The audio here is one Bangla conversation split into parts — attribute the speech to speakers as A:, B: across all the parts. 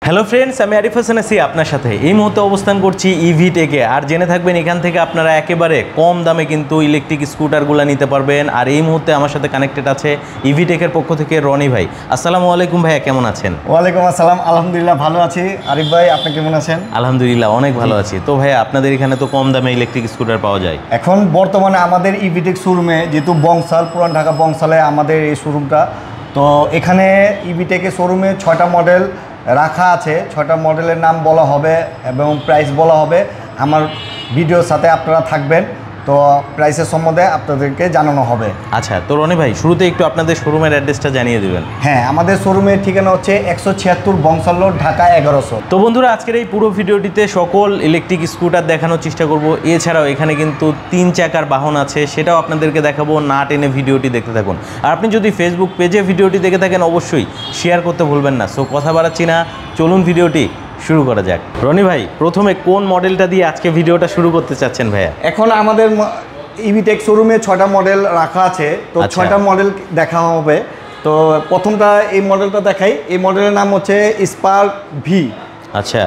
A: হ্যালো ফ্রেন্ডস, আমি আরিফ হাসান আছি আপনার সাথে। এই মুহূর্তে অবস্থান করছি ইভি টেকে। আর জেনে থাকবেন এখান থেকে আপনারা একেবারে কম দামে কিন্তু ইলেকট্রিক স্কুটারগুলো নিতে পারবেন। আর এই মুহূর্তে আমার সাথে কানেক্টেড আছে ইভি টেকের পক্ষ থেকে রনি ভাই। আসসালামু আলাইকুম ভাইয়া, কেমন আছেন?
B: ওয়ালাইকুম আসসালাম, আলহামদুলিল্লাহ ভালো আছি। আরিফ ভাই, আপনি কেমন আছেন?
A: আলহামদুলিল্লাহ অনেক ভালো আছি। তো ভাইয়া, আপনাদের এখানে তো কম দামে ইলেকট্রিক স্কুটার পাওয়া যায়।
B: এখন বর্তমানে আমাদের ইভি টেক শোরুমে, যেহেতু বংশাল, পুরান ঢাকা বংশালে আমাদের এই শোরুমটা, তো এখানে ইভি টেকের শোরুমে 6টা মডেল রাখা আছে। 6টা মডেলের নাম বলা হবে এবং প্রাইস বলা হবে। আমার ভিডিওর সাথে আপনারা থাকবেন, তো প্রাইসের সম্বন্ধে আপনাদেরকে জানানো হবে।
A: আচ্ছা, তো রনি ভাই, শুরুতে একটু আপনাদের শোরুমের অ্যাড্রেসটা জানিয়ে দেবেন।
B: হ্যাঁ, আমাদের শোরুমের ঠিকানা হচ্ছে 176 বংশাল রোড, ঢাকা 1100।
A: তো বন্ধুরা, আজকের এই পুরো ভিডিওটিতে সকল ইলেকট্রিক স্কুটার দেখানোর চেষ্টা করব। এছাড়াও এখানে কিন্তু 3 চাকার বাহন আছে, সেটাও আপনাদেরকে দেখাবো। না টেনে ভিডিওটি দেখতে থাকুন। আর আপনি যদি ফেসবুক পেজে ভিডিওটি দেখে থাকেন, অবশ্যই শেয়ার করতে ভুলবেন না। সো কথা বাড়াচ্ছি না, চলুন ভিডিওটি শুরু করা যাক। রনি ভাই, প্রথমে কোন মডেলটা দিয়ে আজকে ভিডিওটা শুরু করতে চাচ্ছেন ভাইয়া?
B: এখন আমাদের ইভি টেক শোরুমে 6টা মডেল রাখা আছে, তো 6টা মডেল দেখা হবে। তো প্রথমটা এই মডেলটা দেখাই। এই মডেলের নাম হচ্ছে স্পার্ক ভি। আচ্ছা,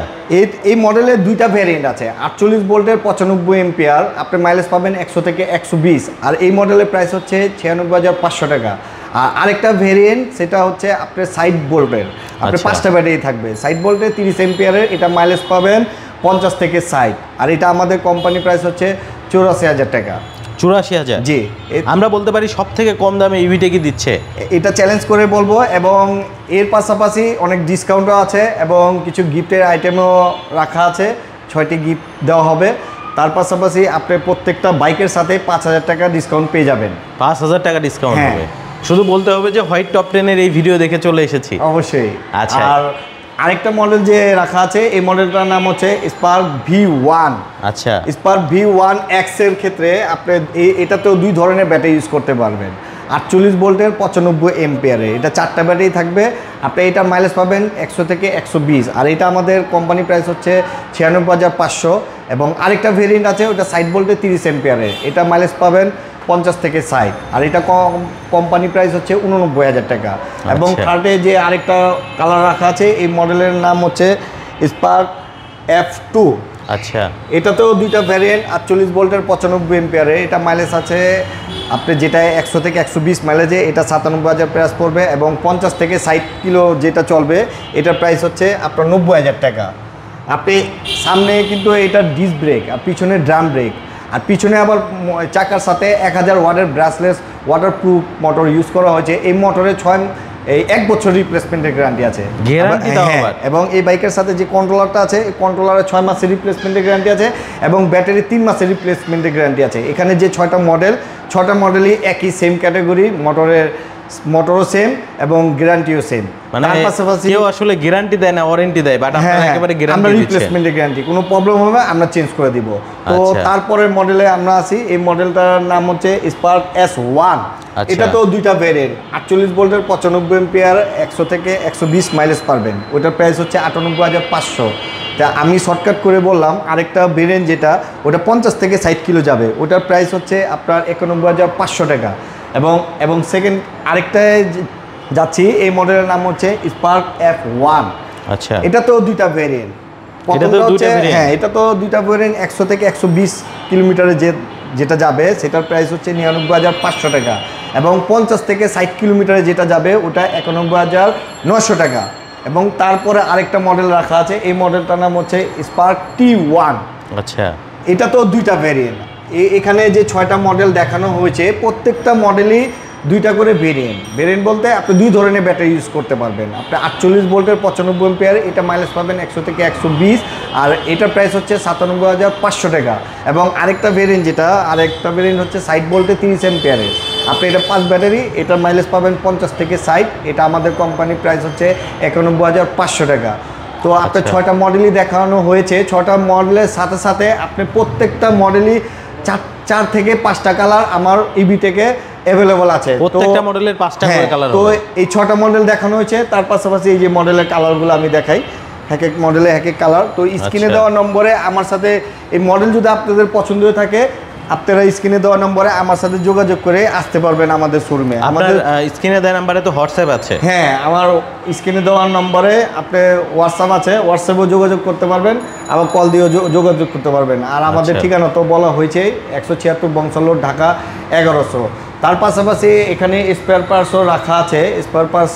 B: এই মডেলের 2টা ভ্যারিয়েন্ট আছে। 48 ভোল্টের 95 এম্পিয়ার, আপনি মাইলেজ পাবেন 100 থেকে 120। আর এই মডেলের প্রাইস হচ্ছে 96,500 টাকা। আর আরেকটা ভেরিয়েন্ট, সেটা হচ্ছে আপনার সাইড ভোল্টের, আপনার 5টা ব্যাটারি থাকবে। সাইড ভোল্টের 30 এম্পিয়ারের, এটা মাইলেজ পাবেন 50 থেকে 60। আর এটা আমাদের কোম্পানি প্রাইস হচ্ছে 84,000 টাকা।
A: 84,000?
B: জি,
A: আমরা বলতে পারি সব থেকে কম দামে ইভি টেকই দিচ্ছে।
B: এটা চ্যালেঞ্জ করে বলবো। এবং এর পাশাপাশি অনেক ডিসকাউন্টও আছে এবং কিছু গিফটের আইটেমও রাখা আছে। 6টি গিফট দেওয়া হবে। তার পাশাপাশি আপনি প্রত্যেকটা বাইকের সাথে 5,000 টাকা ডিসকাউন্ট পেয়ে যাবেন।
A: 5,000 টাকা ডিসকাউন্ট হবে? শুধু বলতে হবে যে হোয়াইট টপ 10-এর এই ভিডিও দেখে চলে এসেছি।
B: অবশ্যই।
A: আচ্ছা,
B: আর আরেকটা মডেল যে রাখা আছে, এই মডেলটার নাম হচ্ছে স্পার্ক V1।
A: আচ্ছা,
B: স্পার্ক V1 X এর ক্ষেত্রে আপনি এটাতেও 2 ধরনের ব্যাটারি ইউজ করতে পারবেন। 48 ভোল্টের 95 এম্পিয়ারের, এটা 4টা ব্যাটারি থাকবে। আপনি এটার মাইলেজ পাবেন 100 থেকে 120। আর এটা আমাদের কোম্পানি প্রাইস হচ্ছে 96,500। এবং আরেকটা ভেরিয়েন্ট আছে, ওটা সাইড ভোল্টের 30 এম্পিয়ারের, এটা মাইলেজ পাবেন 50 থেকে 60। আর এটা কোম্পানি প্রাইস হচ্ছে 89,000 টাকা। এবং থার্ডে যে আরেকটা কালার রাখা আছে, এই মডেলের নাম হচ্ছে স্পার্ক F2। আচ্ছা, এটাতেও 2টা ভ্যারিয়েন্ট। 48 ভোল্টের 95 এম্পিয়ারে, এটা মাইলেজ আছে আপনি যেটা 100 থেকে 120 মাইলেজে, এটা 97,000 প্রাইস পড়বে। এবং 50 থেকে 60 কিলো যেটা চলবে, এটার প্রাইস হচ্ছে আপনার 90,000 টাকা। আপনি সামনে কিন্তু এটা ডিস্ক ব্রেক আর পিছনে ড্রাম ব্রেক, আর পিছনে আবার চাকার সাথে 1000 ওয়াটের ব্রাশলেস ওয়াটারপ্রুফ মোটর ইউজ করা হয়েছে। এই মোটরে 1 বছর রিপ্লেসমেন্টের গ্যারান্টি আছে। এবং এই বাইকের সাথে যে কন্ট্রোলারটা আছে, এই কন্ট্রোলারে 6 মাসের রিপ্লেসমেন্টের গ্যারান্টি আছে এবং ব্যাটারি 3 মাসের রিপ্লেসমেন্টের গ্যারান্টি আছে। এখানে যে 6টা মডেল, 6টা মডেলই একই সেম ক্যাটাগরি, মোটরও সেম এবং গ্যারান্টিও সেম।
A: মানে পাশাপাশি কেউ আসলে গ্যারান্টি দেয় না, ওয়ারেন্টি দেয়, বাট আমরা একেবারে গ্যারান্টি
B: দিচ্ছি। আমরা রিপ্লেসমেন্টের গ্যারান্টি, কোনো প্রবলেম হবে আমরা চেঞ্জ করে দিব। তো তারপরের মডেলে আমরা আসি। এই মডেলটার নাম হচ্ছে স্পার্ক S1। এটা তো 2টা ভেরিয়েন্ট। 48 ভোল্টের 95 এম্পিয়ার, 100 থেকে 120 মাইলেজ পারবেন। ওটার প্রাইস হচ্ছে 98,500। তা আমি শর্টকাট করে বললাম। আরেকটা ভেরিয়েন্ট যেটা, ওটা 50 থেকে 60 কিলো যাবে, ওটার প্রাইস হচ্ছে আপনার 91,500 টাকা। এবং সেকেন্ড আরেকটা যাচ্ছি, এই মডেলের নাম হচ্ছে স্পার্ক F1। আচ্ছা, এটা তো 2টা ভেরিয়েন্ট। হ্যাঁ, এটা তো 2টা ভেরিয়েন্ট। 100 থেকে 120 কিলোমিটারে যেটা যাবে, সেটার প্রাইস হচ্ছে 99,500 টাকা। এবং 50 থেকে 60 কিলোমিটারে যেটা যাবে, ওটা 91,900 টাকা। এবং তারপরে আরেকটা মডেল রাখা আছে, এই মডেলটার নাম হচ্ছে স্পার্ক T1। আচ্ছা, এটা তো 2টা ভেরিয়েন্ট। এখানে যে 6টা মডেল দেখানো হয়েছে, প্রত্যেকটা মডেলই 2টা করে ভেরিয়েন্ট বলতে আপনি 2 ধরনের ব্যাটারি ইউজ করতে পারবেন। আপনি 48 ভোল্টের 95 এম্পিয়ার, এটা মাইলেজ পাবেন 100 থেকে 120। আর এটার প্রাইস হচ্ছে 97,500 টাকা। এবং আরেকটা ভেরিয়েন্ট হচ্ছে সাইড ভোল্টের 30 এম্পিয়ারের, আপনি এটা 5 ব্যাটারি, এটার মাইলেজ পাবেন 50 থেকে 60। এটা আমাদের কোম্পানির প্রাইস হচ্ছে 91,500 টাকা। তো আপনার 6টা মডেলই দেখানো হয়েছে। 6টা মডেলের সাথে সাথে আপনি প্রত্যেকটা মডেলই 4 থেকে 5টা কালার আমার ইভি থেকে অ্যাভেলেবল আছে।
A: প্রত্যেকটা মডেলের 5টা করে কালার।
B: তো এই 6টা মডেল দেখানো হয়েছে। তার পাশাপাশি এই যে মডেলের কালারগুলো আমি দেখাই, এক এক মডেলে এক এক কালার। তো স্ক্রিনে দেওয়া নম্বরে আমার সাথে এই মডেল যদি আপনাদের পছন্দ হয়ে থাকে, আপনারা স্ক্রিনে দেওয়া নম্বরে আমার সাথে যোগাযোগ করে আসতে পারবেন আমাদের শোরুমে।
A: আমাদের স্ক্রিনে দেওয়া নম্বরে তো হোয়াটসঅ্যাপ আছে?
B: হ্যাঁ, আমার স্ক্রিনে দেওয়া নম্বরে আপনি হোয়াটসঅ্যাপ আছে, হোয়াটসঅ্যাপেও যোগাযোগ করতে পারবেন, আবার কল দিয়েও যোগাযোগ করতে পারবেন। আর আমাদের ঠিকানা তো বলা হয়েছে 176 বংশাল, ঢাকা 1100। তার পাশাপাশি এখানে স্পেয়ার পার্টসও রাখা আছে। স্পেয়ার পার্টস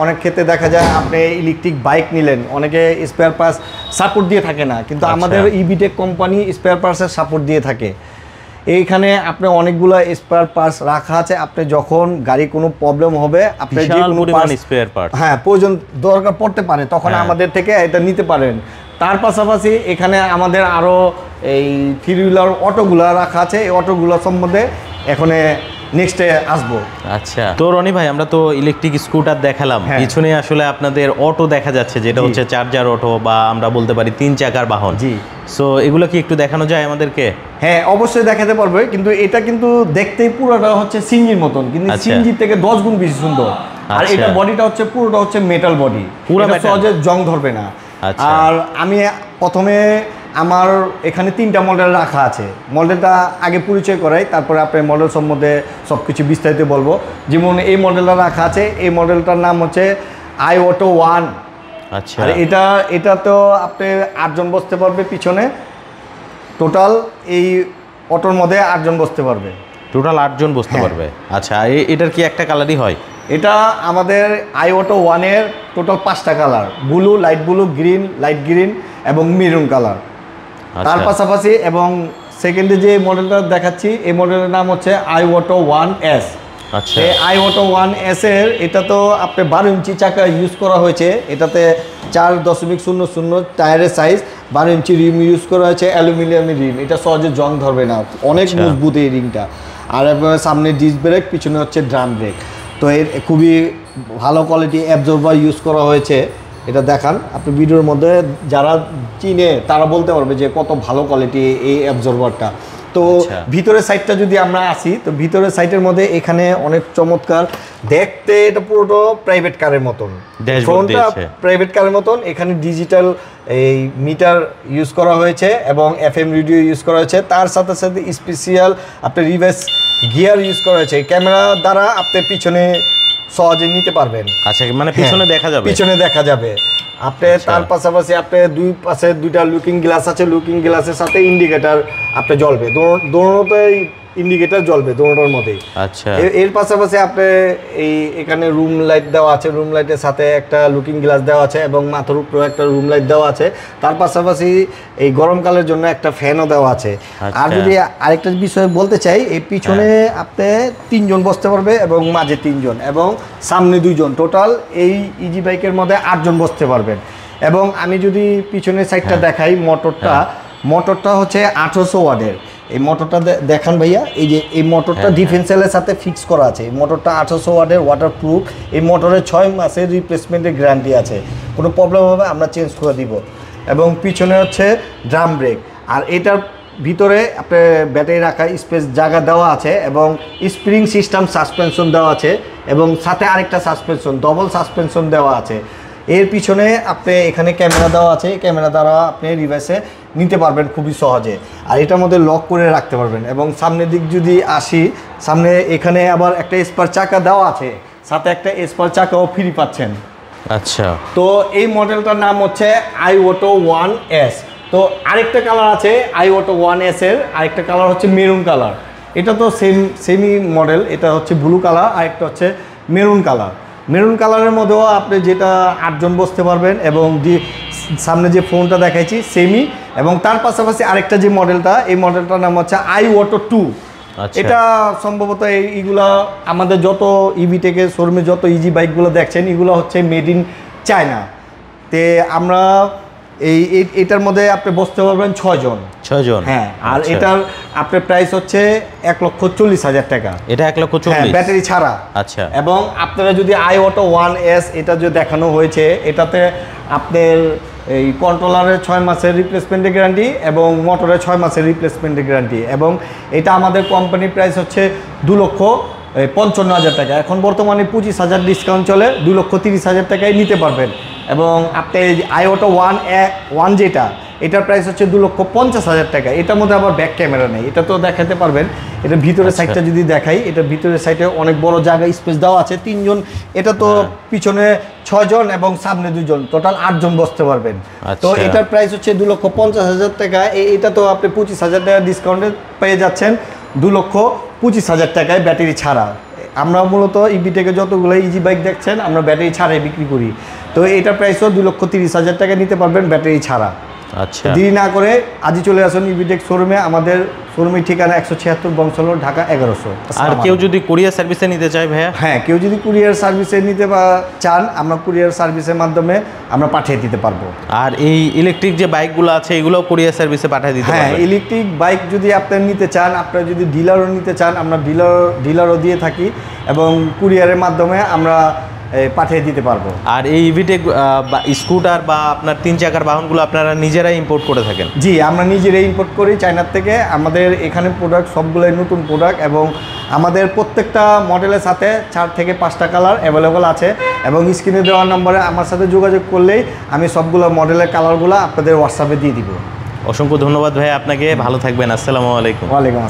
B: অনেক ক্ষেত্রে দেখা যায় আপনি ইলেকট্রিক বাইক নিলেন, অনেকে স্পেয়ার পার্টস সাপোর্ট দিয়ে থাকে না, কিন্তু আমাদের ইবিটেক কোম্পানি স্পেয়ার পার্টসের সাপোর্ট দিয়ে থাকে। এইখানে আপনি অনেকগুলো স্পেয়ার পার্টস রাখা আছে। আপনি যখন গাড়ি কোনো প্রবলেম হবে, আপনি যে কোনো
A: স্পেয়ার পার্টস
B: প্রয়োজন দরকার পড়তে পারে, তখন আমাদের থেকে এটা নিতে পারেন। তার পাশাপাশি এখানে আমাদের আরও এই 3 হুইলার অটোগুলো রাখা আছে। এই অটোগুলো সম্বন্ধে এখানে নেক্সটে আসবো।
A: আচ্ছা, তো রনি ভাই, আমরা তো ইলেকট্রিক স্কুটার দেখালাম, পিছনে আসলে আপনাদের অটো দেখা যাচ্ছে, যেটা হচ্ছে চার্জার অটো বা আমরা বলতে পারি 3 চাকার বাহন।
B: জি,
A: সো এগুলো কি একটু দেখানো যায় আমাদেরকে?
B: হ্যাঁ, অবশ্যই দেখাতে পারবে, কিন্তু এটা কিন্তু দেখতেই পুরোটা হচ্ছে সিএনজির মতন, কিন্তু সিএনজি থেকে 10 গুণ বেশি সুন্দর। আর এটা বডিটা হচ্ছে পুরোটা হচ্ছে মেটাল বডি, পুরো সহজে জং ধরবে না। আর আমি প্রথমে আমার এখানে 3টা মডেল রাখা আছে। মডেলটা আগে পরিচয় করাই, তারপরে আপনার মডেল সম্বন্ধে সব কিছু বিস্তারিত বলবো। যেমন এই মডেলটা রাখা আছে, এই মডেলটার নাম হচ্ছে iOTO 1।
A: আচ্ছা,
B: আর এটা তো আপনি 8 জন বসতে পারবে পিছনে। টোটাল এই অটোর মধ্যে 8 জন বসতে পারবে,
A: টোটাল 8 জন বসতে পারবে। আচ্ছা, এটার কি একটা কালারই হয়?
B: এটা আমাদের iOTO 1 এর টোটাল 5টা colour, blue, light blue, green, light green এবং মেরুন কালার। তার পাশাপাশি এবং সেকেন্ডে যে মডেলটা দেখাচ্ছি, এই মডেলের নাম হচ্ছে iOTO 1S।
A: আচ্ছা,
B: এই iOTO 1S এর এটা তো আপনি 12 ইঞ্চি চাকা ইউজ করা হয়েছে। এটাতে 4.00 টায়ারের সাইজ, 12 ইঞ্চি রিম ইউজ করা হয়েছে, অ্যালুমিনিয়ামের রিম। এটা সহজে জং ধরবে না, অনেক মজবুত এই রিংটা। আর সামনে ডিস্ক ব্রেক, পিছনে হচ্ছে ড্রাম ব্রেক। তো এর খুবই ভালো কোয়ালিটি অ্যাবজর্বার ইউজ করা হয়েছে। এটা দেখান আপনি ভিডিওর মধ্যে, যারা চিনে তারা বলতে পারবে যে কত ভালো কোয়ালিটি এই অ্যাবজর্বারটা। তো ভিতরের সাইডটা যদি আমরা আসি, তো ভিতরের সাইডের মধ্যে এখানে অনেক চমৎকার দেখতে, এটা পুরোটা প্রাইভেট কারের মতন, ফ্রন্টটা প্রাইভেট কারের মতন। এখানে ডিজিটাল এই মিটার ইউজ করা হয়েছে এবং FM রেডিও ইউজ করা হয়েছে। তার সাথে সাথে স্পেশাল আপনার রিভার্স গিয়ার ইউজ করা হয়েছে। ক্যামেরা দ্বারা আপনি পিছনে সহজে নিতে পারবেন।
A: আচ্ছা, মানে পিছনে দেখা যাবে,
B: পিছনে দেখা যাবে আপনি। তার পাশাপাশি আপনি দুই পাশে 2টা লুকিং গ্লাস আছে, লুকিং গ্লাসের সাথে ইন্ডিকেটর আপনি জ্বলবে, দোনোটাই ইন্ডিকেটর জ্বলবে দোনোটার মধ্যেই।
A: আচ্ছা,
B: এর পাশাপাশি আপনি এই এখানে রুম লাইট দেওয়া আছে, রুম লাইটের সাথে একটা লুকিং গ্লাস দেওয়া আছে এবং মাথার উপরে একটা রুম লাইট দেওয়া আছে। তার পাশাপাশি এই গরমকালের জন্য একটা ফ্যানও দেওয়া আছে। আর যদি আরেকটা বিষয় বলতে চাই, এই পিছনে আপনি 3 জন বসতে পারবে এবং মাঝে 3 জন এবং সামনে 2 জন, টোটাল এই ইজি বাইকের মধ্যে 8 জন বসতে পারবেন। এবং আমি যদি পিছনের সাইডটা দেখাই, মোটরটা হচ্ছে 1800 ওয়াটের। এই মোটরটা দেখান ভাইয়া, এই যে এই মোটরটা ডিফেন্সেলের সাথে ফিক্স করা আছে। এই মোটরটা 1800 ওয়াটের, ওয়াটারপ্রুফ। এই মোটরের 6 মাসের রিপ্লেসমেন্টের গ্যারান্টি আছে, কোনো প্রবলেম হবে আমরা চেঞ্জ করে দিব। এবং পিছনে হচ্ছে ড্রাম ব্রেক। আর এটার ভিতরে আপনার ব্যাটারি রাখা স্পেস জায়গা দেওয়া আছে এবং স্প্রিং সিস্টেম সাসপেনশন দেওয়া আছে এবং সাথে আরেকটা সাসপেনশন, ডবল সাসপেনশন দেওয়া আছে। এর পিছনে আপনি এখানে ক্যামেরা দেওয়া আছে, ক্যামেরা দ্বারা আপনি রিভার্সে নিতে পারবেন খুবই সহজে। আর এটার মধ্যে লক করে রাখতে পারবেন। এবং সামনের দিক যদি আসি, সামনে এখানে আবার একটা স্পার চাকা দেওয়া আছে, সাথে একটা স্পার চাকাও ফ্রি পাচ্ছেন।
A: আচ্ছা, তো
B: এই মডেলটার নাম হচ্ছে iOTO 1S। তো আরেকটা কালার আছে iOTO 1S এর, আরেকটা কালার হচ্ছে মেরুন কালার। এটা তো সেমি মডেল, এটা হচ্ছে ব্লু কালার, আরেকটা হচ্ছে মেরুন কালার। মেরুন কালারের মধ্যেও আপনি যেটা 8 জন বসতে পারবেন এবং সামনে যে ফোনটা দেখাইছি সেমি। এবং তার পাশাপাশি আরেকটা যে মডেলটা, এই মডেলটার নাম হচ্ছে iOTO 2। এটা সম্ভবত এইগুলা আমাদের যত ইভিটেকের শোরুমে যত ইজি বাইকগুলো দেখছেন, এগুলো হচ্ছে মেড ইন চায়না। তে আমরা এটার মধ্যে আপনি বসতে পারবেন 6 জন। হ্যাঁ, আর এটার আপনার প্রাইস হচ্ছে 1,40,000 টাকা।
A: এটা 1,40,000
B: ব্যাটারি ছাড়া।
A: আচ্ছা,
B: এবং আপনারা যদি iOTO 1S এটা যে দেখানো হয়েছে, এটাতে আপনার এই কন্ট্রোলারের 6 মাসের রিপ্লেসমেন্টের গ্যারান্টি এবং মোটরের 6 মাসের রিপ্লেসমেন্টের গ্যারান্টি। এবং এটা আমাদের কোম্পানির প্রাইস হচ্ছে 2,55,000 টাকা। এখন বর্তমানে 25,000 ডিসকাউন্ট চলে, 2,30,000 টাকায় নিতে পারবেন। এবং আপনি iOTO 1 যেটা, এটার প্রাইস হচ্ছে 2,50,000 টাকা। এটার মধ্যে আবার ব্যাক ক্যামেরা নেই, এটা তো দেখাতে পারবেন। এটা ভিতরের সাইডটা যদি দেখাই, এটা ভিতরের সাইডে অনেক বড় জায়গা স্পেস দেওয়া আছে, 3 জন, এটা তো পিছনে 6 জন এবং সামনে 2 জন, টোটাল 8 জন বসতে পারবেন। তো এটার প্রাইস হচ্ছে 2,50,000 টাকা। এটা তো আপনি 25,000 টাকা ডিসকাউন্টে পেয়ে যাচ্ছেন 2,25,000 টাকায় ব্যাটারি ছাড়া। আমরা মূলত ইভিটেকে যতগুলো ইজি বাইক দেখছেন আমরা ব্যাটারি ছাড়াই বিক্রি করি। তো এটার প্রাইসও 2,30,000 টাকা নিতে পারবেন ব্যাটারি ছাড়া।
A: আচ্ছা,
B: দেরি না করে আজই চলে আসুন ইভিটেক শোরুমে। আমাদের শোরুমের ঠিকানা 176 বংশাল, ঢাকা 1100।
A: আর কেউ যদি কুরিয়ার সার্ভিসে নিতে চায় ভাইয়া?
B: হ্যাঁ, কেউ যদি কুরিয়ার সার্ভিসে নিতে চান, আমরা কুরিয়ার সার্ভিসের মাধ্যমে আমরা পাঠিয়ে দিতে পারবো।
A: আর এই ইলেকট্রিক যে বাইকগুলো আছে এগুলো কুরিয়ার সার্ভিসে পাঠিয়ে দিতে পারবো?
B: হ্যাঁ, ইলেকট্রিক বাইক যদি আপনারা নিতে চান, আপনারা যদি ডিলারও নিতে চান, আমরা ডিলারও দিয়ে থাকি এবং কুরিয়ারের মাধ্যমে আমরা পাঠিয়ে দিতে পারবো।
A: আর এই ইভিটেক স্কুটার বা আপনার 3 চাকার বাহনগুলো আপনারা নিজেরাই ইম্পোর্ট করে থাকেন?
B: জি, আমরা নিজেরাই ইম্পোর্ট করি চায়নার থেকে। আমাদের এখানে প্রোডাক্ট সবগুলোই নতুন প্রোডাক্ট এবং আমাদের প্রত্যেকটা মডেলের সাথে 4 থেকে 5টা কালার অ্যাভেলেবল আছে এবং স্ক্রিনে দেওয়ার নম্বরে আমার সাথে যোগাযোগ করলেই আমি সবগুলো মডেলের কালারগুলো আপনাদের হোয়াটসঅ্যাপে দিয়ে দিব।
A: অসংখ্য ধন্যবাদ ভাই আপনাকে, ভালো থাকবেন। আসসালামু আলাইকুম।
B: ওয়ালাইকুম আসসালাম।